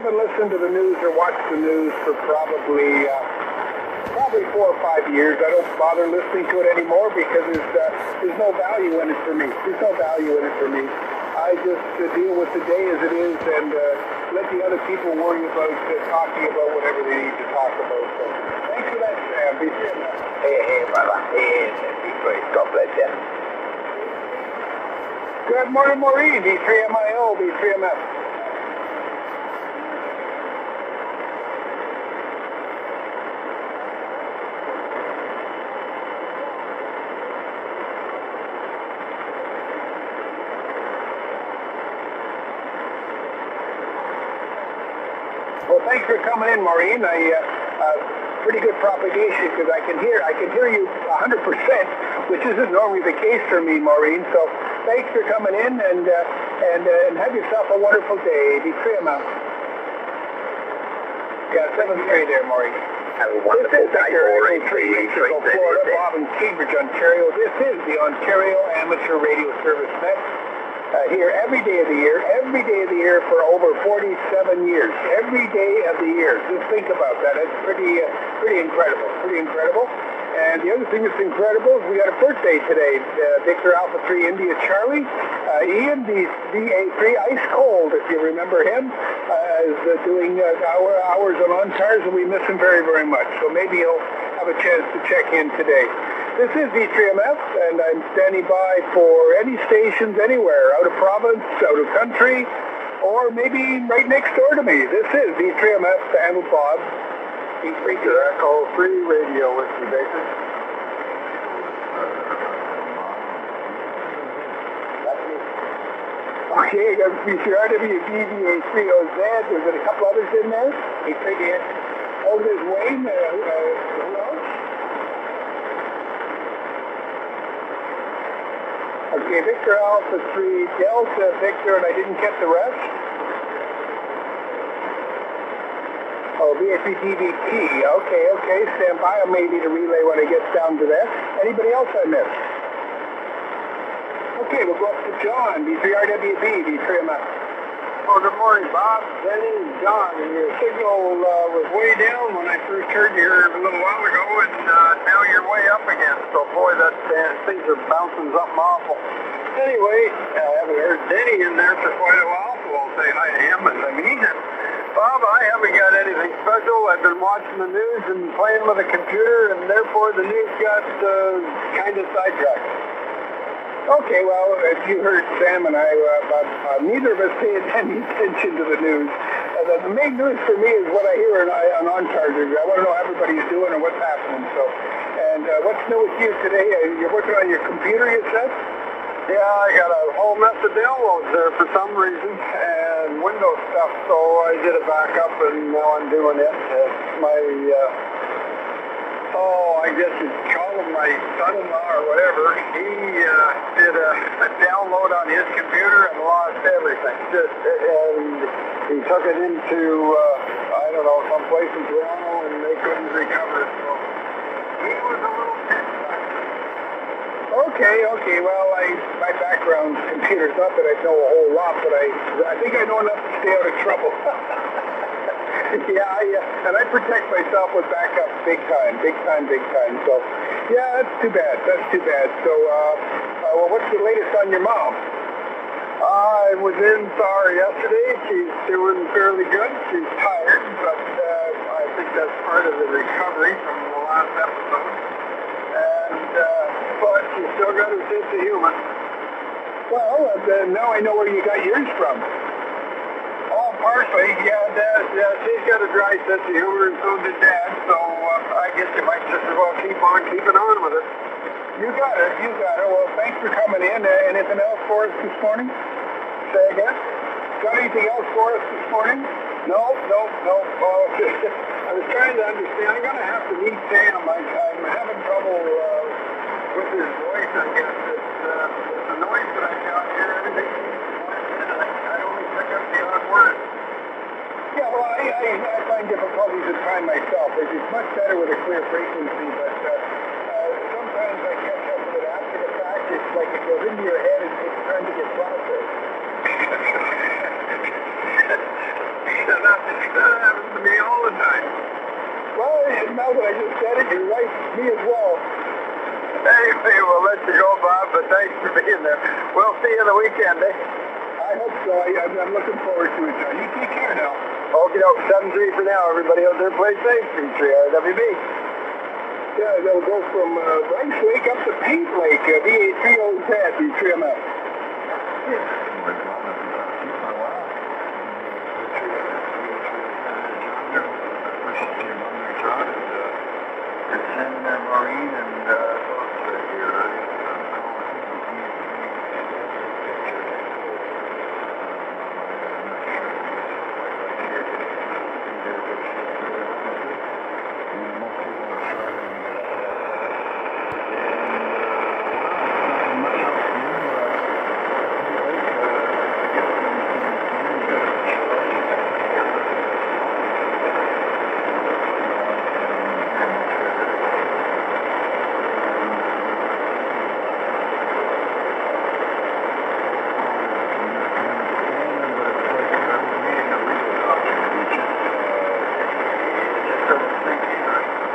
haven't listened to the news or watched the news for probably 4 or 5 years. I don't bother listening to it anymore because there's no value in it for me. There's no value in it for me. I just deal with the day as it is and let the other people worry about talking about whatever they need to talk about. So thanks for that, Sam. Be safe now. Hey, brother. Hey, God bless you. Good morning, Maureen. B3MIO, B3MF. Well, thanks for coming in, Maureen. Pretty good propagation because I can hear you 100%, which isn't normally the case for me, Maureen. So thanks for coming in and have yourself a wonderful day. Be free amount. Yeah, 7th grade there, Maureen. Have a wonderful day, Maureen. Florida, Bob in Cambridge, Ontario. This is the Ontario Amateur Radio Service Net. Here every day of the year for over 47 years. Every day of the year. Just think about that. It's pretty incredible. And the other thing that's incredible is we got a birthday today. Victor Alpha 3 India Charlie. Ian, the VA3 Ice Cold, if you remember him, is doing hours on Ontars, and we miss him very, very much. So maybe he'll have a chance to check in today. This is V3MF, and I'm standing by for any stations anywhere, out of province, out of country, or maybe right next door to me. This is V3MF, the handle Bob. Victor Echo 3 radio with you, Baker. Okay, I got VCRWBVA3OZ. There's been a couple others in there. Oh, there's Wayne. Who else? Okay, Victor Alpha 3 Delta Victor, and I didn't get the rest. Oh, VAPDVT. Okay. Stand by. I may need a relay when I get down to that. Anybody else I missed? Okay, we'll go up to John, B3RWB, B3MF. Oh, good morning, Bob, Denny, and John. And your signal was way down when I first heard you here a little while ago, and now you're way up again. So, boy, things are bouncing something awful. Anyway, I haven't heard Denny in there for quite a while, so I'll say hi to him as I meet him. Bob, I haven't got anything special. I've been watching the news and playing with the computer, and therefore the news got kind of sidetracked. Okay, well, as you heard Sam and I, neither of us paid any attention to the news. The main news for me is what I hear on Ontars. I want to know how everybody's doing and what's happening. So, and what's new with you today? You're working on your computer, you said? Yeah, I got a whole mess of downloads there for some reason, and Windows stuff, so I did a backup, and now I'm doing it. It's my, I guess you'd call him my son-in-law or whatever. He did a download on his computer and lost everything. And he took it into, some place in Toronto, and they couldn't recover it, so he was a little pissed. Okay. Well, my background's computers. Not that I know a whole lot, but I think I know enough to stay out of trouble. Yeah, and I protect myself with backups big time. So, yeah, that's too bad. So, what's the latest on your mom? I was in saw her yesterday. She's doing fairly good. She's tired, but I think that's part of the recovery from the last episode. But she's still got her sense of humor. Well, now I know where you got yours from. Oh, partially, yeah, she's got a dry sense of humor, and so did Dad, so I guess you might just as well keep on keeping on with it. You got it. Well, thanks for coming in. Anything else for us this morning? Say again? Got anything else for us this morning? No. Well, I was trying to understand. I'm going to have to meet Sam. I'm having trouble with his voice, I guess. It's the noise that I got here. Everything I only pick up the odd word. Yeah, well, I find difficulties at times myself. It's much better with a clear frequency, but sometimes I catch up with it after the fact. It's like it goes into your head and it's trying to get processed. That happens to me all the time. Well, now that I just said it, you're right. Me as well. Anyway, we'll let you go, Bob, but thanks for being there. We'll see you on the weekend, eh? I hope so. I'm looking forward to it, John. You take care now. Okay, 7-3 for now. Everybody out there play safe. B3RWB. Yeah, they'll go from Rice Lake up to Paint Lake, VA30Z, B3MF. Maureen and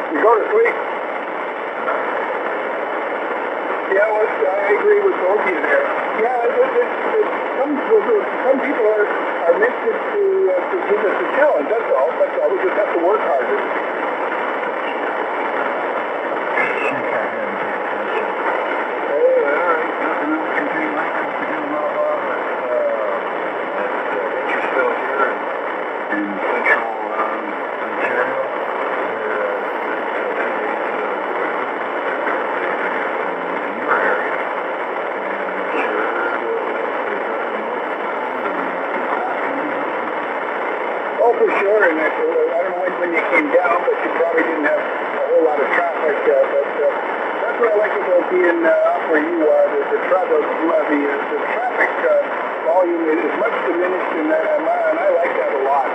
You go to sleep. Yeah, well, I agree with both of you there. Yeah, some people are meant to give us a challenge. That's all. We just have to work harder. Oh, for sure, and I don't know when you came down, but you probably didn't have a whole lot of traffic, but that's what I like about being up where you are. The traffic volume is much diminished, and I like that a lot.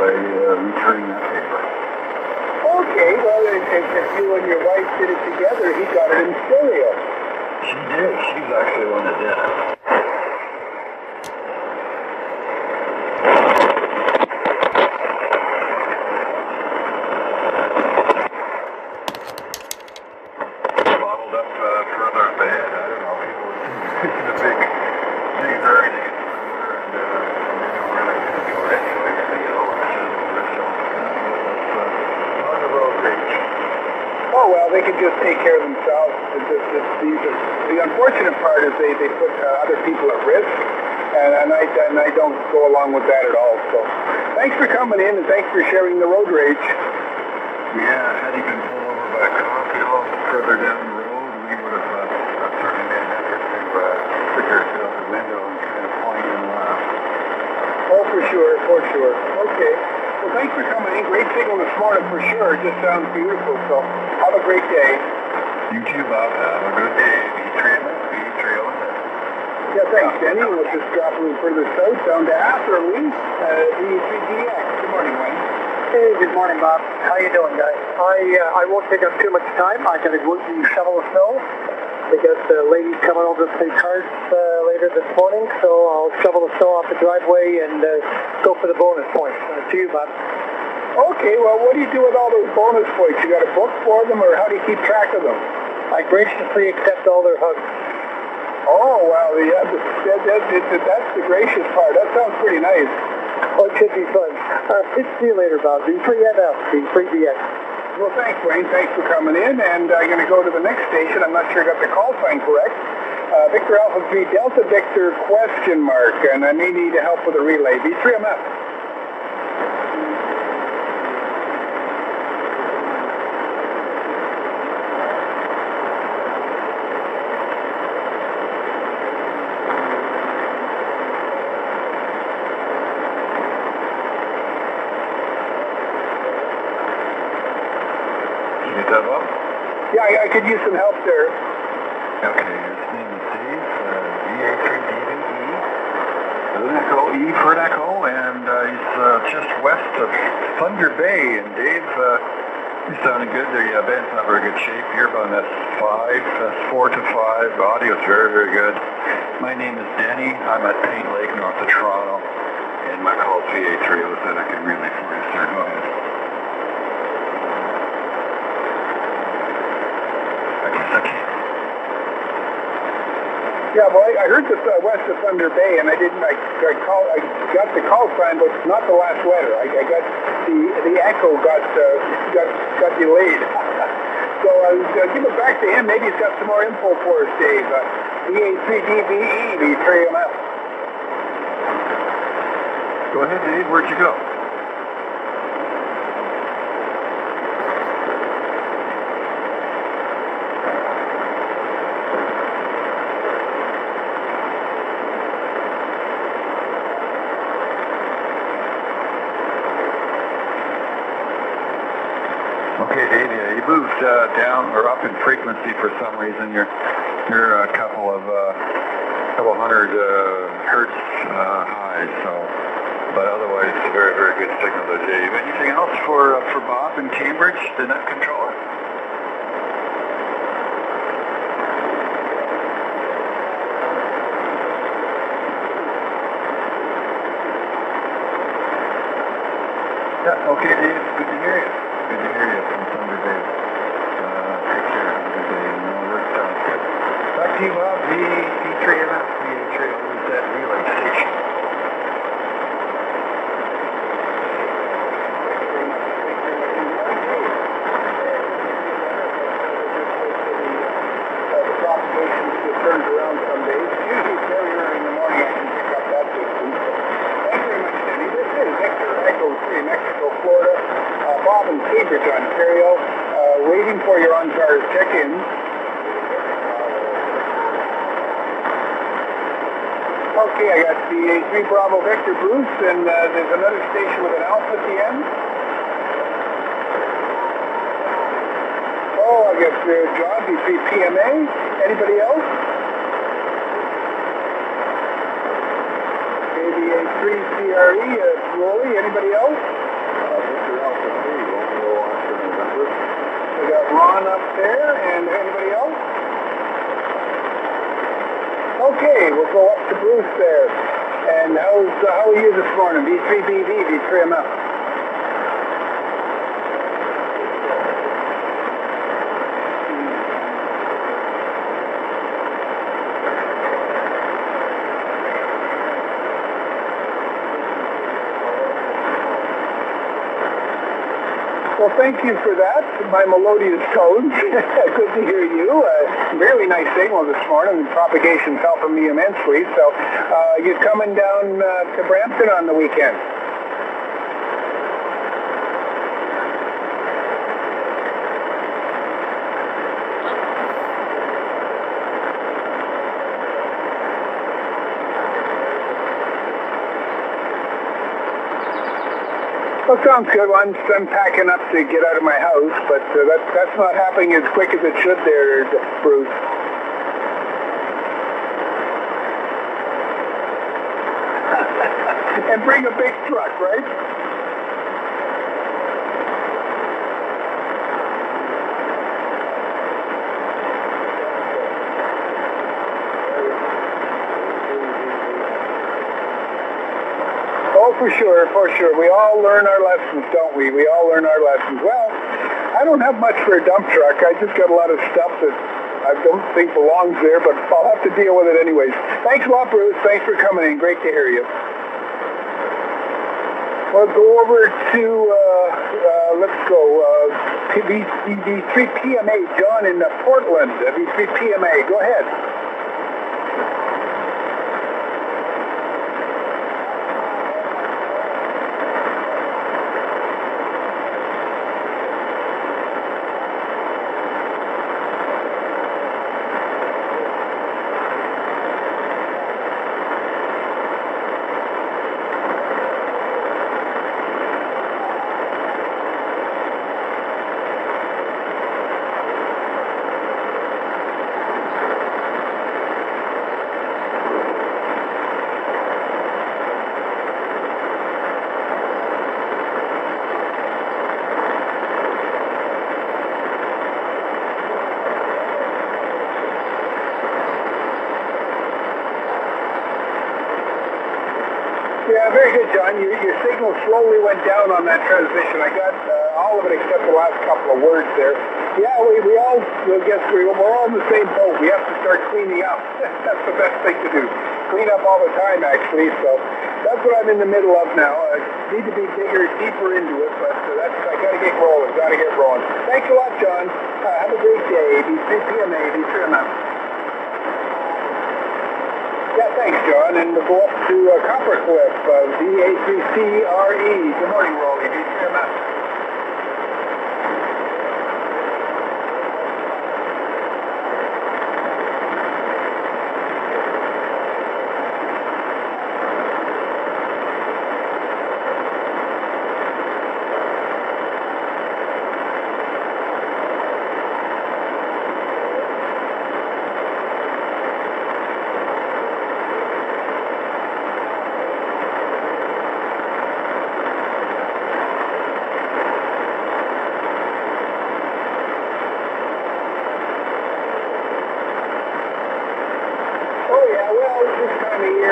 Returning that paper. Okay, well, if you and your wife did it together, he got it in stereo. She did. She's actually the one that did it. Bottled up further ahead. I don't know. People were the big earnings. Oh, well, they can just take care of themselves. The unfortunate part is they put other people at risk, and I don't go along with that at all. So thanks for coming in, and thanks for sharing the road rage. Yeah, had he been pulled over by a cop, further down the road, we would have certainly made an effort to stick ourselves out the window and kind of point and laugh. Oh, for sure. Okay. Well, thanks for coming in. Great signal this morning for sure. It just sounds beautiful. So have a great day. You too, Bob. Have a good day. Yeah, thanks, Denny. We'll just drop a little further south down to Atherley, VE3DX. Good morning, Wayne. Hey, good morning, Bob. How you doing, guys? I won't take up too much time. I gotta go and shovel the snow. We got ladies coming over to play cards later this morning, so I'll shovel the snow off the driveway and go for the bonus points. To you, Bob. Okay, well, what do you do with all those bonus points? You got a book for them, or how do you keep track of them? I graciously accept all their hugs. Oh, well, yeah, that's the gracious part. That sounds pretty nice. Oh, it should be fun. See you later, Bob. V3NF, V3DX. Well, thanks, Wayne. Thanks for coming in, and I'm going to go to the next station. I'm not sure I got the call sign correct. Victor Alpha 3 Delta Victor ? And I may need help with a relay. V3MF. Yeah, I could use some help there. Okay, his name is Dave, VA3DVE, Echo E for Echo, and he's just west of Thunder Bay. And Dave, you're sounding good there. Yeah, Ben's not very good shape here, but that's 4 to 5. Audio is very, very good. My name is Denny. I'm at Paint Lake, north of Toronto, and my call is VA3. That I can relay for you, sir. Go ahead. I guess I can't. Yeah, well, I heard the west of Thunder Bay, and I got the call sign, but not the last letter. I got the echo got delayed. So I'll give it back to him. Maybe he's got some more info for us, Dave. VA3DVE, V3MF. Go ahead, Dave. Where'd you go? Okay, Dave, you moved down or up in frequency for some reason. You're a couple hundred hertz high, but otherwise it's a very, very good signal there, Dave. Anything else for Bob in Cambridge, the net controller? Yeah, okay, Dave, good to hear you. Good to hear you from Thunder Bay. Take care. Have a good day. No, that sounds good. Back to you, Bob. V3MF, VA3, always that relay station. The propagation turns around some days. Usually it's very early in the morning I can pick up that distance. Thanks very much, Denny. This is Victor Echo 3, Mexico, Florida. Bob in Cambridge, Ontario, waiting for your Ontars check-in. Okay, I got the 3 Bravo Victor Bruce, and there's another station with an alpha at the end. Oh, I got John, V3 PMA. Anybody else? ABA3 CRE, Rolly. Anybody else? We got Ron up there, and anybody else? Okay, we'll go up to Bruce there. And how are you this morning? V3BV, V3MF. Well, thank you for that, my melodious tones. Good to hear you. Really nice signal this morning. The propagation's helping me immensely. So you're coming down to Brampton on the weekend? Well, sounds good. Well, I'm packing up to get out of my house, but that's not happening as quick as it should there, Bruce. And bring a big truck, right? Oh, for sure, for sure. We all learn our lessons, don't we? We all learn our lessons. Well, I don't have much for a dump truck. I just got a lot of stuff that I don't think belongs there, but I'll have to deal with it anyways. Thanks a lot, Bruce. Thanks for coming in. Great to hear you. Well, go over to, let's go, V3 PMA, John in Portland, V3 PMA. Go ahead. Yeah, very good, John. Your signal slowly went down on that transmission. I got all of it except the last couple of words there. Yeah, we all, I guess we're all in the same boat. We have to start cleaning up. That's the best thing to do. Clean up all the time, actually. So that's what I'm in the middle of now. Need to be bigger, deeper into it, but I got to get rolling. Got to get rolling. Thanks a lot, John. Have a great day. Be 3 p.m. Be 3 m. Yeah, thanks, John. And we'll go up to Coppercliff, VA3CRE. Good morning, Rolly. Be 3 m.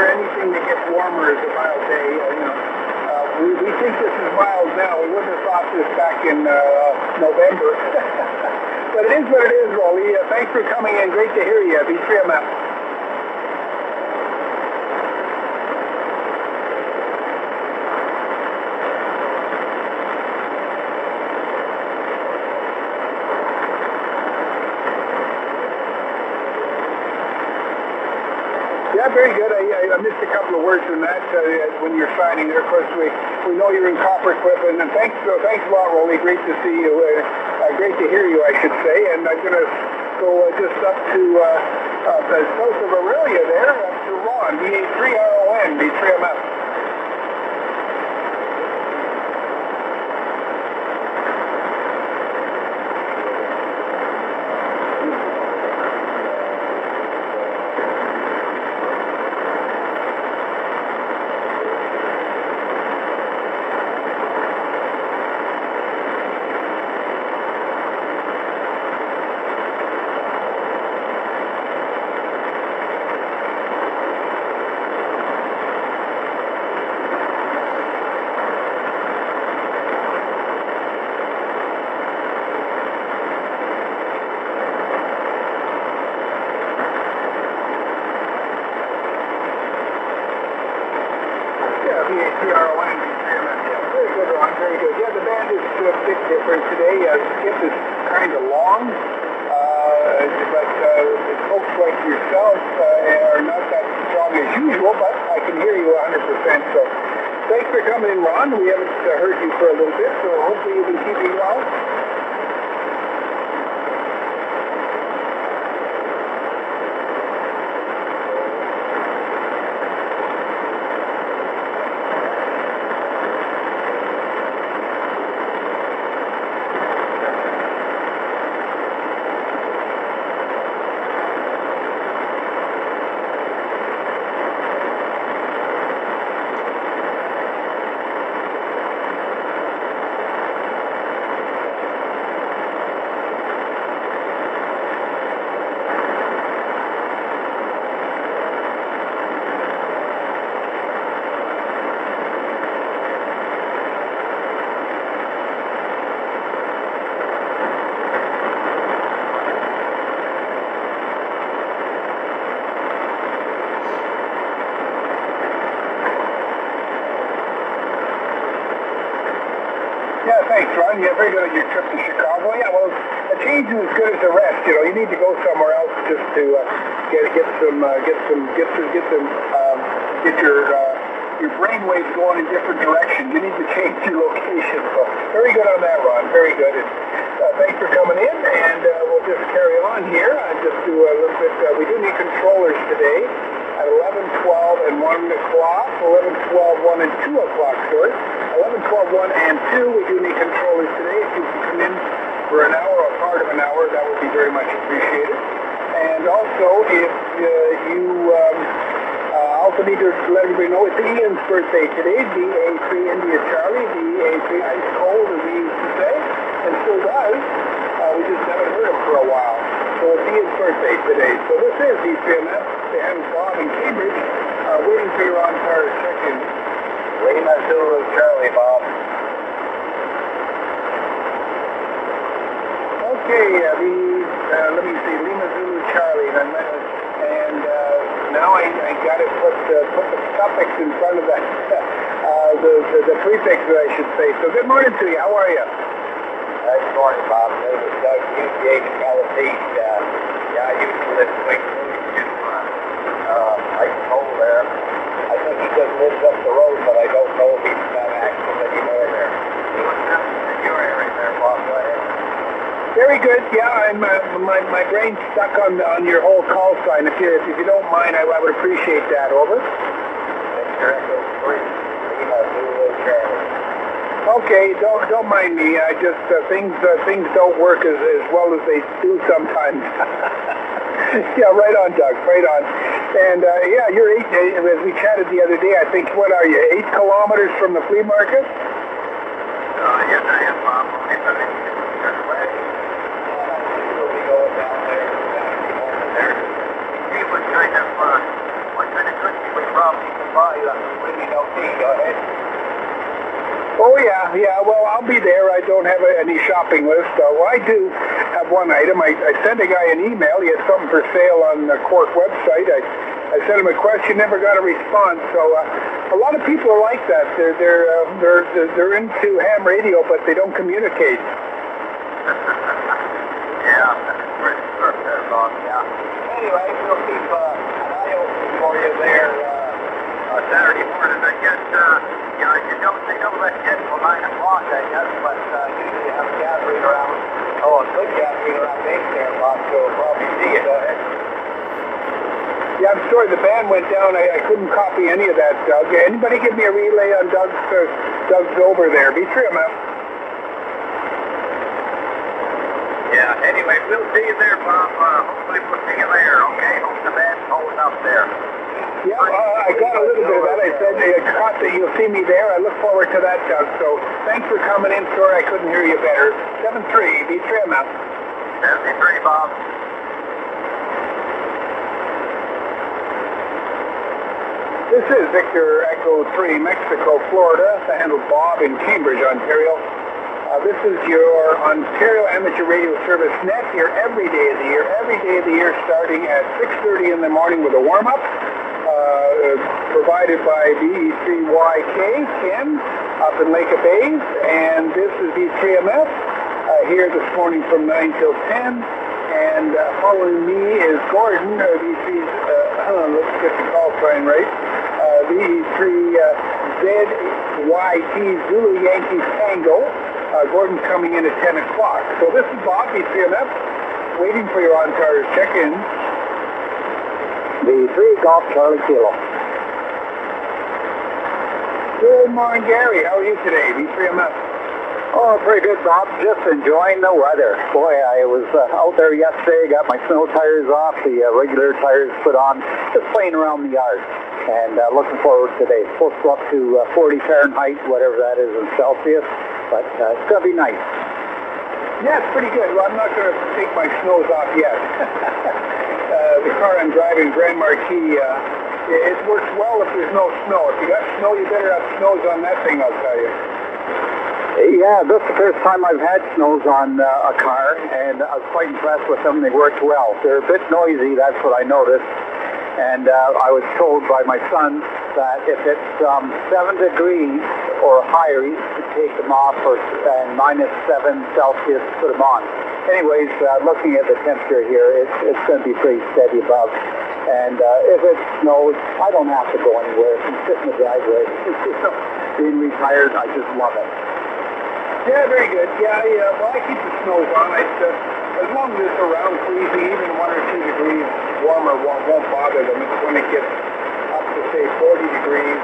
Anything that gets warmer is a mild day. We think this is mild now. We wouldn't have thought this back in November. But it is what it is, Rolly. Thanks for coming in. Great to hear you. Be 3 m. Yeah, very good. I missed a couple of words in that when you're signing there. Of course, we know you're in Coppercliff, and thanks a lot, Rolly. Great to see you. Great to hear you, I should say. And I'm going to go just up to the south of Aurelia there, up to Ron, VA3RON, B3MF. Very good, Ron. Very good. Yeah, the band is a bit different today. Skip is kind of long, but folks like yourself are not that strong as usual, but I can hear you 100%. So thanks for coming in, Ron. We haven't heard you for a little bit, so hopefully you've been keeping well. Yeah, thanks, Ron. Yeah, very good on your trip to Chicago. Yeah, well, a change is as good as a rest. You know, you need to go somewhere else just to get your brain waves going in different directions. You need to change your location. So, very good on that, Ron. Very good. And, thanks for coming in, and we'll just carry on here. Just do a little bit. We do need controllers today at 11, 12, and 1 o'clock. 11, 12, 1, and 2 o'clock, sorry. 11, 12, 1, and 2, we do need controllers today. If you can come in for an hour or part of an hour, that would be very much appreciated. And also, if you also need to let everybody know it's Ian's birthday today, DA3 India Charlie, DA3 Ice Cold, as we used to say, and still does. We just haven't heard him for a while. So it's Ian's birthday today. So this is D3MF, and Bob in Cambridge, waiting for your Ontars check-in. Lima Zulu Charlie, Bob. Okay, let me see, Lima Zulu Charlie, and now I got to put the suffix in front of that, the prefix that I should say. So good morning to you. How are you? Good morning, Bob. This is Doug, UGH Caliphate. Yeah, I used to live quick. I told there. I think he just lives up the road, but I don't know if he's got access anymore there. What's happening in your area there, Bob? Go ahead. Very good. Yeah, I'm my brain's stuck on your whole call sign. If you don't mind, I would appreciate that. Over. Victor Echo 3, Lima Zulu Charlie. Okay, don't mind me. I just things don't work as well as they do sometimes. Yeah, right on, Doug. Right on. And yeah, you're as we chatted the other day. I think what are you? 8 kilometers from the flea market? Yes, I am, Bob. Only 7 minutes away. We'll be going down there. There. See what kind of cookie we probably can buy. Really no fee. Go ahead. Oh yeah. Well, I'll be there. I don't have any shopping list. Well, I do have one item. I sent a guy an email. He had something for sale on the Cork website. I sent him a question, never got a response. So a lot of people are like that. They're into ham radio, but they don't communicate. Yeah, that's pretty sure there, Bob. Yeah. Anyway, we'll keep an eye open for you there Saturday morning. I guess. They don't let you in till 9 o'clock, I guess, but usually you have a gathering around, a good gathering around 8 there, Bob, so we'll probably see you. Go ahead. Yeah, I'm sorry, the band went down. I couldn't copy any of that, Doug. Anybody give me a relay on Doug's over there? Be true, man. Yeah, anyway, we'll see you there, Bob. Hopefully we'll see you there, okay? Hope the band's holding up there. Yeah, I got a little bit of that. I said, Scott, that you'll see me there. I look forward to that, Doug. So thanks for coming in. Sorry I couldn't hear you better. 7-3, be trim out. 73, Bob. This is Victor Echo 3, Mexico, Florida. I handle Bob in Cambridge, Ontario. This is your Ontario Amateur Radio Service net here every day of the year, starting at 6:30 in the morning with a warm-up. Provided by BE3YK, Ken, up in Lake of Bays, and this is B3MF, here this morning from 9 till 10, and following me is Gordon, B3's, let's get the call sign right, BE3ZYT Zulu Yankees Tango, Gordon coming in at 10 o'clock. So this is Bob, B3MF, waiting for your Ontars check-in. B3 Golf Charlie Kilo. Good morning, Gary. How are you today? B3MF. Oh, pretty good, Bob. Just enjoying the weather. Boy, I was out there yesterday, got my snow tires off, the regular tires put on, just playing around the yard. And looking forward to today. It's supposed to go up to 40 Fahrenheit, whatever that is in Celsius, but it's going to be nice. Yeah, it's pretty good. Well, I'm not going to take my snows off yet. The car I'm driving, Grand Marquis, it works well if there's no snow. If you got snow, you better have snows on that thing, I'll tell you. Yeah, this is the first time I've had snows on a car, and I was quite impressed with them. They worked well. They're a bit noisy, that's what I noticed. And I was told by my son that if it's 7 degrees or higher, you should take them off, and -7 Celsius, put them on. Anyways, looking at the temperature here, it's going to be pretty steady above. And if it snows, I don't have to go anywhere. I can sit in the driveway. Being retired, I just love it. Yeah, very good. Yeah, well, I keep the snows on. As long as it's around freezing, even 1 or 2 degrees warmer won't bother them. It's when it gets up to, say, 40 degrees,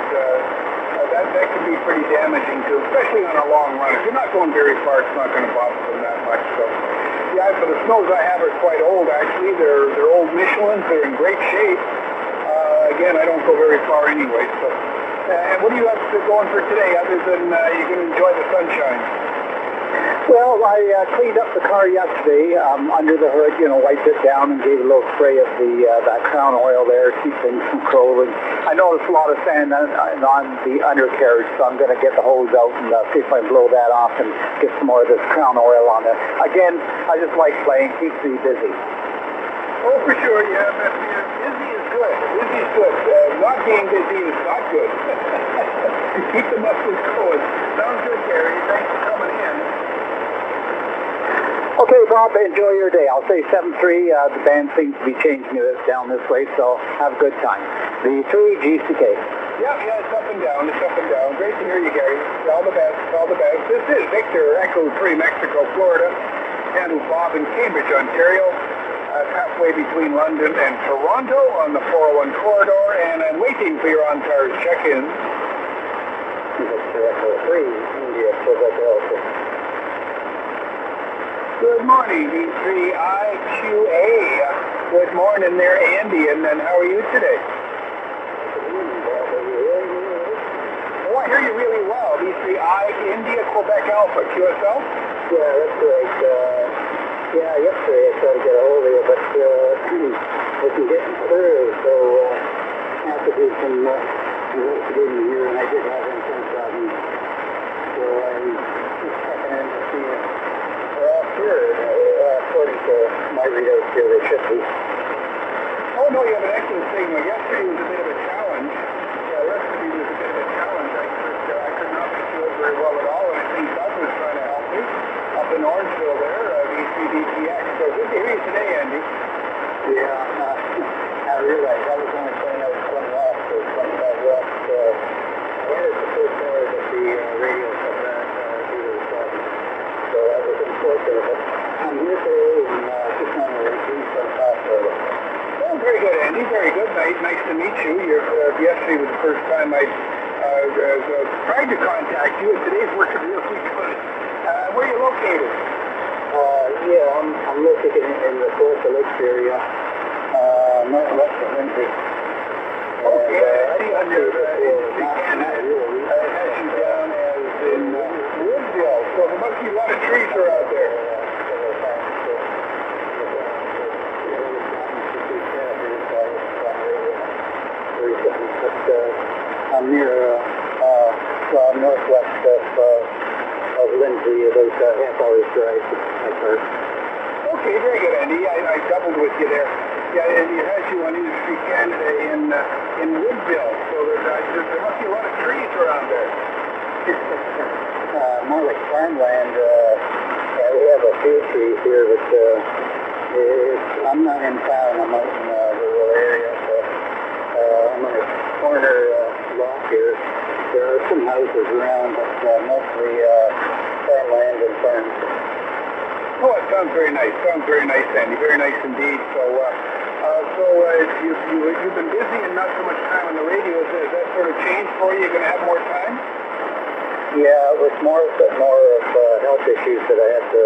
that can be pretty damaging, too, especially on a long run. If you're not going very far, it's not going to bother them that much. So, yeah, so the snows I have are quite old, actually. They're old Michelins. They're in great shape. Again, I don't go very far anyway. So, and what do you have going for today, other than you can enjoy the sunshine? Well, I cleaned up the car yesterday under the hood, wiped it down and gave a little spray of that crown oil there, keep things from curling. I noticed a lot of sand on the undercarriage, so I'm going to get the hose out and see if I can blow that off and get some more of this crown oil on it. Again, I just like playing, keeps me busy. Oh, for sure, yeah, but busy is good. Busy is good. Not being busy is not good. Keep the muscles going. Sounds good, Gary. Thanks for coming in. Okay, Bob, enjoy your day. I'll say 7-3. The band seems to be changing it down this way, so have a good time. The 3 GCK. Yeah, it's up and down. It's up and down. Great to hear you, Gary. All the best. All the best. This is Victor, Echo 3, Mexico, Florida. And Bob in Cambridge, Ontario. Halfway between London and Toronto on the 401 corridor, and I'm waiting for your Ontars check-in. Victor, Echo 3, India, Quebec, Alpha. Good morning, D3IQA. Good morning there, Andy, and how are you today? Oh, I hear you really well. D3I, India, Quebec, Alpha, QSL? Yeah, that's right. Yeah, yesterday I tried to get a hold of you, but wasn't getting through, so I have to do some investigating here, and I did have some problems. So I'm just checking in to see if they're all here. According to my readouts here, they should be. Oh, no, you have an excellent signal. Yesterday was a bit of a challenge. Yesterday was a bit of a challenge. I could not be sure very well at all, and I think Doug was trying to help me up in Orangeville there, VCDTX. So good to hear you today, Andy. Yeah, I realized I was only playing out 20 off, so 25 west. When is the first hour that the radio shut down due to the problem? So that was unfortunate, but I'm here today and just on the east of Passover. Oh, very good, Andy. Very good. Nice to meet you. Yesterday was the first time I tried to contact you, and today's working really good. Where are you located? Yeah, I'm located in the Coastal Lakes area, northwest of Lindsay. Okay, I see on your Canada. It has you down as in Woodville, so there must be a lot of trees around there. I'm near, northwest of Lindsay, about half hour's drive by car. Okay, very good, Andy. I doubled with you there. Yeah, and it has you on Industry Canada in Woodville, so there must be a lot of trees around there. More like farmland. Yeah, we have a few trees here, but I'm not in town. I'm out in the rural area, so I'm on a corner lot here. There are some houses around, but mostly farmland and farms. Oh, it sounds very nice. Sounds very nice, Andy. Very nice indeed. So, you've been busy and not so much time on the radio. Has that sort of changed for you? You're going to have more time? Yeah, it was more of health issues that I had to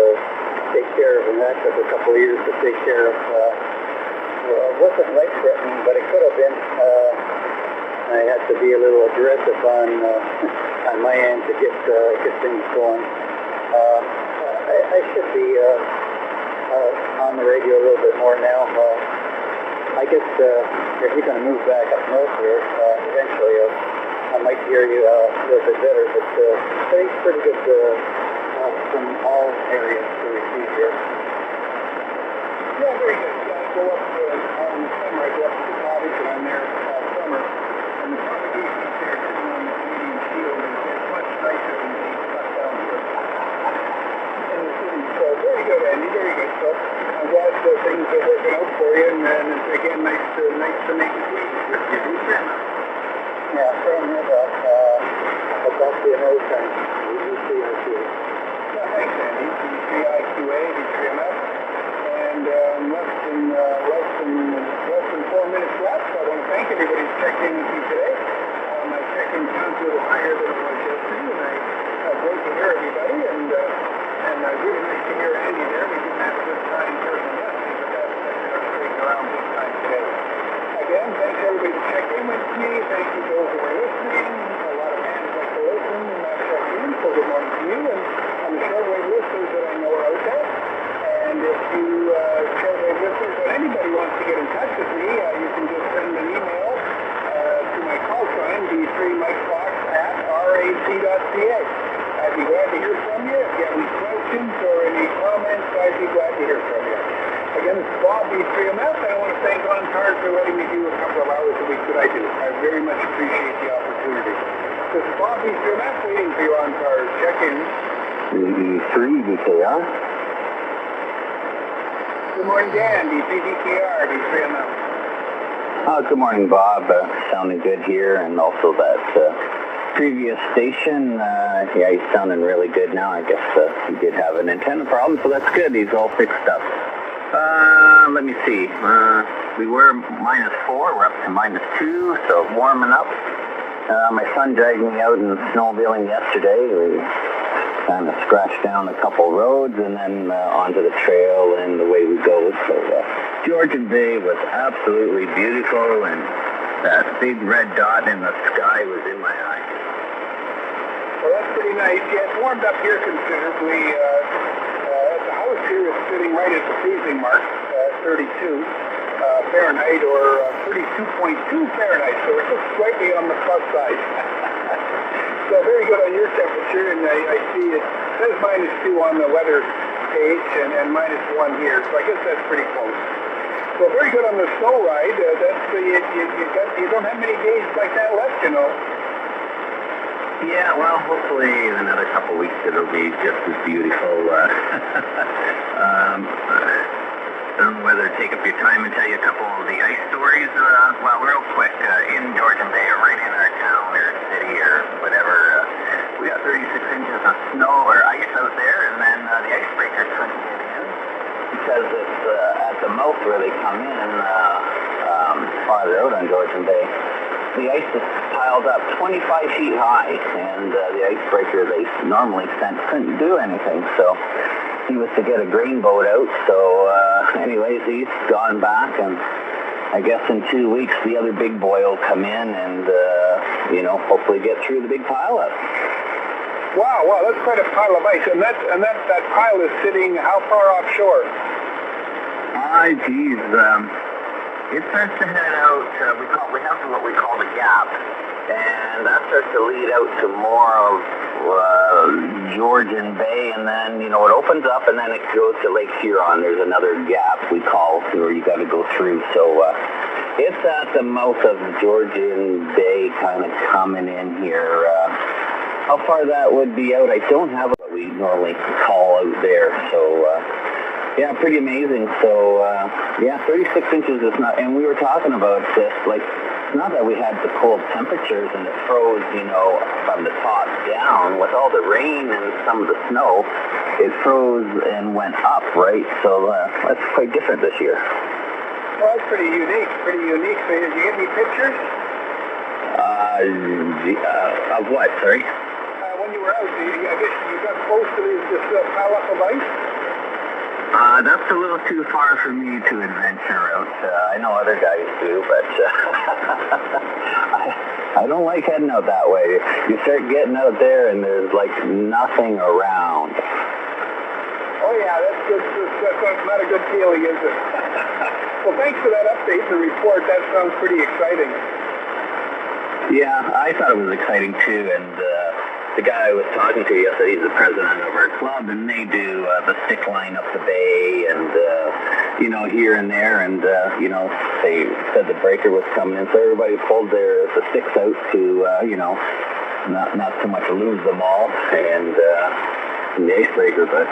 take care of, and that took a couple of years to take care of. It wasn't life-threatening, but it could have been. I had to be a little aggressive on my end to get things going. I should be on the radio a little bit more now. I guess if you're going to move back up north here, eventually I might hear you a little bit better, but it's pretty good from all areas to receive here. Yeah, very good. Yeah, I go up in the summer. I go up to the cottage, and I'm there all summer. And the propagation up there, sitting on the Canadian Shield, is much nicer than the stuff down here in the city. So very good, Andy. Very good. So I'm glad things are working out for you, and it's again nice to make it easy. Yeah, same here, but I'll talk to you another time. VCIQ. Yeah, thanks, Andy. VCIQA, VCMF. And less than 4 minutes left. I want to thank everybody who checked in with me today. My check-in count's a little higher than it was yesterday, and great to hear everybody, and really nice to hear Andy there. We didn't have a good time hearing him yesterday, but that's straightened around big time today. Again, thanks everybody to check in with me. Thank you those who are listening. A lot of hands like to listen and not check in, so good morning to you. And on the shortwave list, there's Bob, B3MF, and I want to thank Ontars for letting me do a couple of hours a week that I do. I very much appreciate the opportunity. This is Bob, B3MF, waiting for you, Ontars. Check in. B3VKR. Good morning, Dan, B3VKR, B3MF. Good morning, Bob. Sounding good here, and also that previous station, yeah, he's sounding really good now. I guess he did have an antenna problem, so that's good. He's all fixed up. Let me see. We were -4. We're up to -2, so warming up. My son dragged me out in snowmobiling yesterday. We kind of scratched down a couple roads and then onto the trail and away we go. So Georgian Bay was absolutely beautiful, and that big red dot in the sky was in my eye. Well, that's pretty nice. Yeah, it's warmed up here considerably. The house here is sitting right at the freezing mark, 32 Fahrenheit, or 32.2 Fahrenheit, so we're just slightly on the plus side. So very good on your temperature, and I see it says -2 on the weather page and -1 here, so I guess that's pretty close. So very good on the snow ride. You don't have many days like that left, you know. Yeah, well, hopefully in another couple weeks it'll be just as beautiful. I don't know whether to take up your time and tell you a couple of the ice stories. Well, real quick, in Georgian Bay, or right in our town or city or whatever, we got 36 inches of snow or ice out there, and then the icebreakers couldn't get in because it's at the mouth where they come in, farther out on Georgian Bay. The ice is piled up 25 feet high, and the icebreaker they normally sent couldn't do anything, so he was to get a grain boat out. So anyways, he's gone back, and I guess in 2 weeks the other big boy will come in and, hopefully get through the big pileup. Wow, that's quite a pile of ice, and that pile is sitting how far offshore? Geez, it starts to head out. We have what we call the gap, and that starts to lead out to more of Georgian Bay, and then it opens up, and then it goes to Lake Huron. There's another gap we call where you got to go through. So it's at the mouth of Georgian Bay, kind of coming in here. How far that would be out, I don't have what we normally call out there. So. Yeah, pretty amazing. So, 36 inches is not, and we were talking about this, like, it's not that we had the cold temperatures and it froze, from the top down. With all the rain and some of the snow, it froze and went up, right? So, that's quite different this year. Well, that's pretty unique. So, did you get any pictures? Of what, sorry? When you were out, I guess you got close to this pile up of ice? That's a little too far for me to adventure out. I know other guys do, but I don't like heading out that way. You start getting out there and there's like nothing around. Oh yeah, that's not a good feeling, is it? Well, thanks for that update and report. That sounds pretty exciting. Yeah, I thought it was exciting too, and the guy I was talking to yesterday, he's the president of our club, and they do the stick line up the bay and, here and there, and, they said the breaker was coming in, so everybody pulled the sticks out to, not so much lose them all, and the icebreaker, but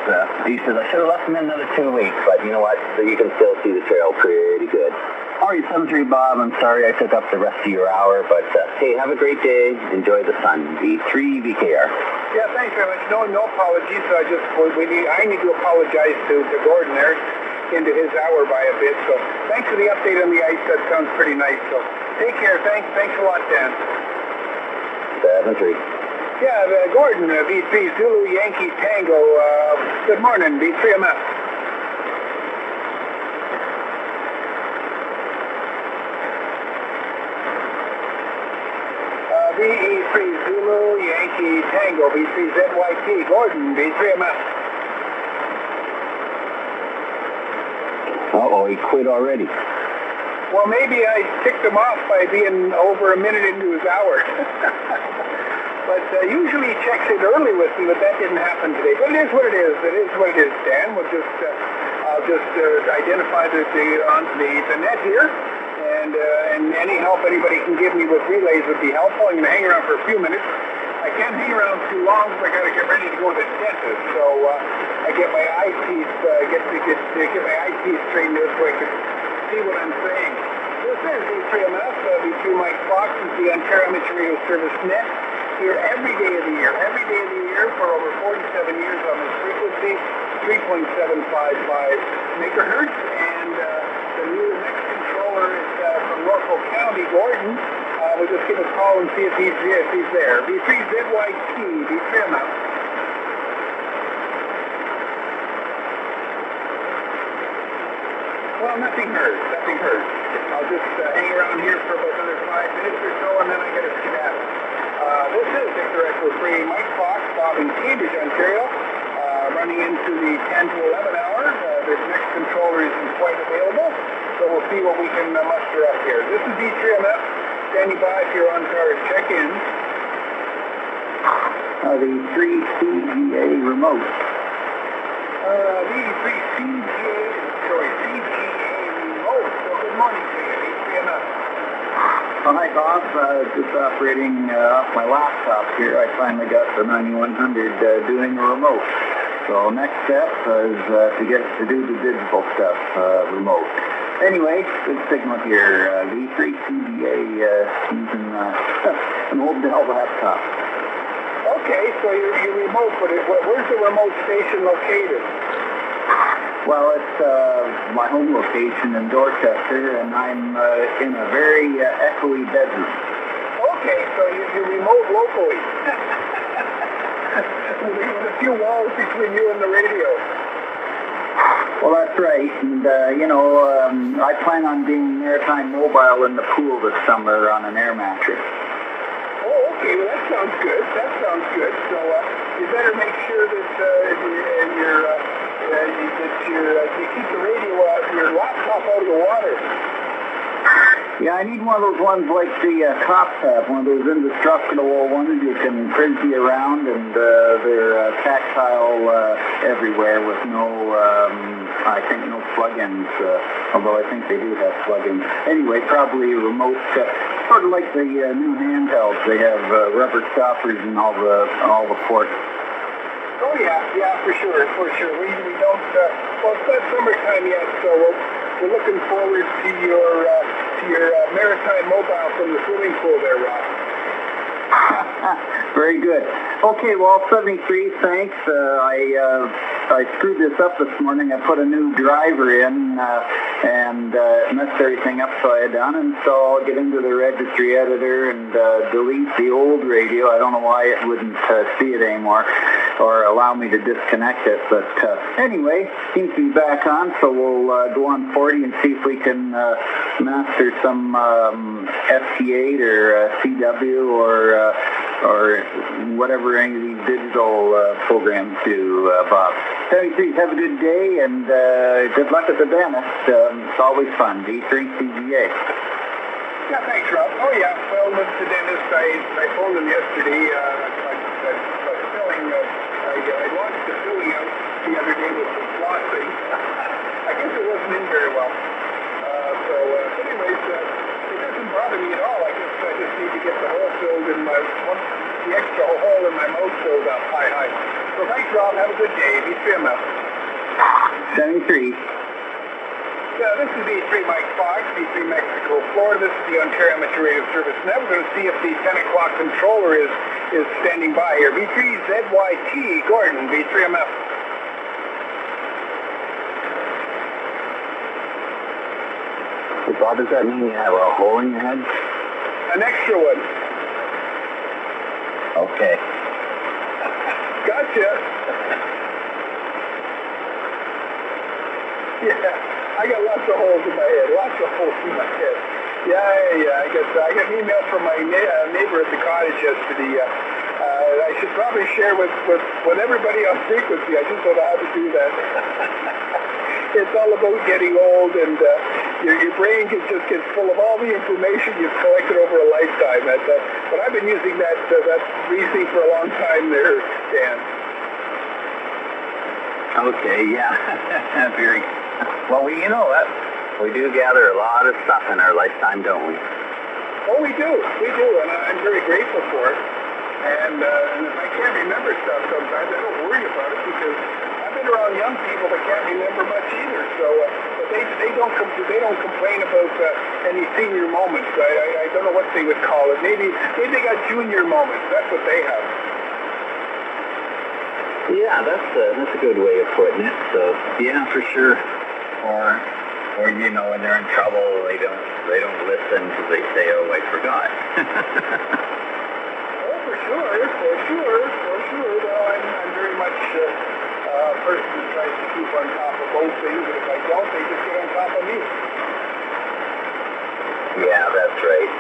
he says, I should have left them in another 2 weeks, but you know what, so you can still see the trail pretty good. All right, 73 Bob, I'm sorry I took up the rest of your hour, but hey, have a great day. Enjoy the sun. B3VKR. Yeah, thanks very much. No apologies. I need to apologize to Gordon there, into his hour by a bit. So thanks for the update on the ice. That sounds pretty nice. So take care. Thanks a lot, Dan. 73. Yeah, Gordon, B3 Zulu Yankee Tango. Good morning, B3MF. BE3 Zulu Yankee Tango, B3ZYT, Gordon, B3MF. Uh-oh, he quit already. Well, maybe I ticked him off by being over a minute into his hour. But usually he checks it early with me, but that didn't happen today. But it is what it is. It is what it is, Dan. We'll just I'll just identify the net here, and any help anybody can give me with relays would be helpful. I'm going to hang around for a few minutes. I can't hang around too long because I got to get ready to go to the dentist. So I get my eyepiece, get my eyepiece straightened out so I can see what I'm saying. This is V3MF, V3 Mike Fox is the Ontario Amateur Radio Service Net. Here every day of the year for over 47 years on this frequency, 3.755 megahertz, and the new next controller is from Norfolk County, Gordon. We'll just give a call and see if he's there. V3ZYT, V3MF. Well, nothing heard. I'll just hang around here for about another 5 minutes or so, and then I get a skedaddle. This is Victor Echo 3, Mike Fox, Bob in Cambridge, Ontario, running into the 10 to 11 hour. The next controller isn't quite available, so we'll see what we can muster up here. This is V3MF, standing by if you're on card check-in. The 3CGA remote. The 3CGA remote. So good morning to you, V3MF. Oh, hi, Bob. Just operating off my laptop here. I finally got the 9100 doing a remote. So next step is to get to do the digital stuff remote. Anyway, good signal here. V3CBA using an old Dell laptop. Okay, so you remote, but where's the remote station located? Well, it's my home location in Dorchester, and I'm in a very echoey bedroom. Okay, so you remote locally. With a few walls between you and the radio. Well, that's right, and I plan on being maritime mobile in the pool this summer on an air mattress. Oh, okay, well that sounds good. So you better make sure that you keep the radio out, your laptop out of the water. Yeah, I need one of those ones like the cops have, one of those indestructible ones you can frisbee around, and they're tactile everywhere with no plug-ins, although I think they do have plug-ins. Anyway, probably remote, sort of like the new handhelds. They have rubber stoppers in all the ports. Oh yeah, for sure. We don't. Well, it's not summertime yet, so we're looking forward to your maritime mobile from the swimming pool there, Rob. Very good. Okay, well, 73, thanks. I screwed this up this morning. I put a new driver in and messed everything up upside down, and so I'll get into the registry editor and delete the old radio. I don't know why it wouldn't see it anymore or allow me to disconnect it, but anyway, seems to be back on, so we'll go on 40 and see if we can master some FT8 or CW or whatever any of these digital programs do, Bob. 73, have a good day, and good luck at the dentist. It's always fun. V3CGA. Yeah, thanks, Rob. Oh, yeah. Well, with the dentist, I phoned him yesterday. I launched the filling out the other day with some flossing. I guess it wasn't in very well. But anyways, it doesn't bother me at all. I guess I just need to get the hole filled in the extra hole in my mouth filled up. Hi. So thanks, Rob. Have a good day. V3MF. 73. Yeah, this is V3 Mike Fox, V3 Mexico, Florida. This is the Ontario Amateur Radio Service Net. We're going to see if the 10 o'clock controller is standing by here. V3ZYT, Gordon, V3MF. Hey, Bob, does that mean you have a hole in your head? An extra one. Okay. Gotcha. Yeah, I got lots of holes in my head. Yeah. I got an email from my neighbor at the cottage yesterday. I should probably share with everybody on frequency. I just don't know how to do that. It's all about getting old, and your brain just gets full of all the information you've collected over a lifetime. But I've been using that reasoning for a long time there, Dan. Okay, yeah. Well, you know what? We do gather a lot of stuff in our lifetime, don't we? Oh, we do, and I'm very grateful for it. And if I can't remember stuff sometimes, I don't worry about it because I've been around young people that can't remember much either. So but they don't complain about any senior moments. I don't know what they would call it. Maybe they got junior moments. That's what they have. Yeah, that's a good way of putting it. So yeah, for sure. Or you know, when they're in trouble, they don't listen because they say, "Oh, I forgot." For sure. Well, I'm very much a person who tries to keep on top of both things, and if I don't, they just get on top of me. Yeah, that's right.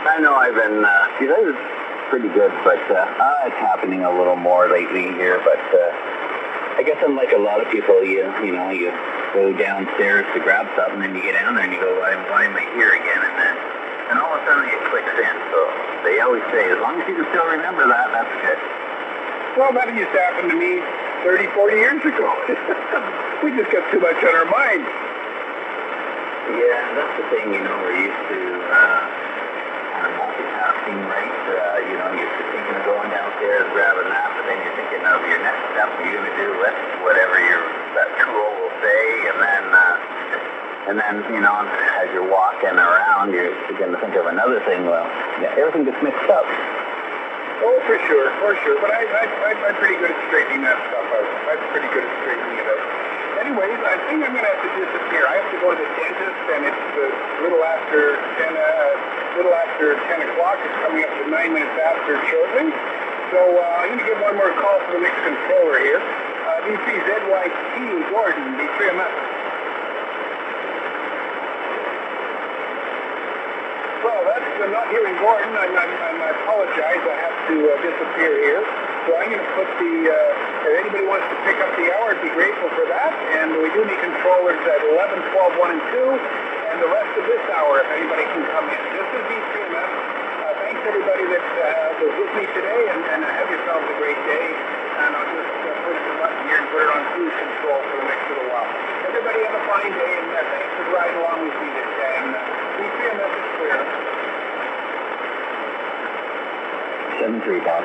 I know I've been, I was pretty good, but it's happening a little more lately here, but I guess I'm like a lot of people, you go downstairs to grab something, and you get down there and you go, why am I here again? And all of a sudden it clicks in. So they always say, as long as you can still remember that, that's good. Well, that used to happen to me 30, 40 years ago. We just got too much on our mind. Yeah, that's the thing, we're used to kind of multitasking, right? You're used to thinking of going downstairs, grabbing that, but then you're thinking of your next step, what you're going to do with whatever that tool will say, and then as you're walking around, you're going to think of another thing. Well, yeah, everything gets mixed up. Oh, for sure. But I'm pretty good at straightening that stuff out. I'm pretty good at straightening it out. Anyways, I think I'm going to have to disappear. I have to go to the dentist, and it's a little after 10 o'clock. It's coming up to 9 minutes after shortly. So I'm going to give one more call to the next controller here. VCZYT Gordon, the 3MS. Well, I'm not hearing Gordon. I apologize. I have to disappear here. So I'm going to put if anybody wants to pick up the hour, I'd be grateful for that. And we do need controllers at 11, 12, 1, and 2. And the rest of this hour, if anybody can come in. This is V3MS. Thanks everybody that was with me today, and have yourselves a great day. And I'll just push the button here and put it on cruise control for the next little while. Everybody have a fine day, and thanks for riding along with me today. And V3MS is clear. 7-3, Bob.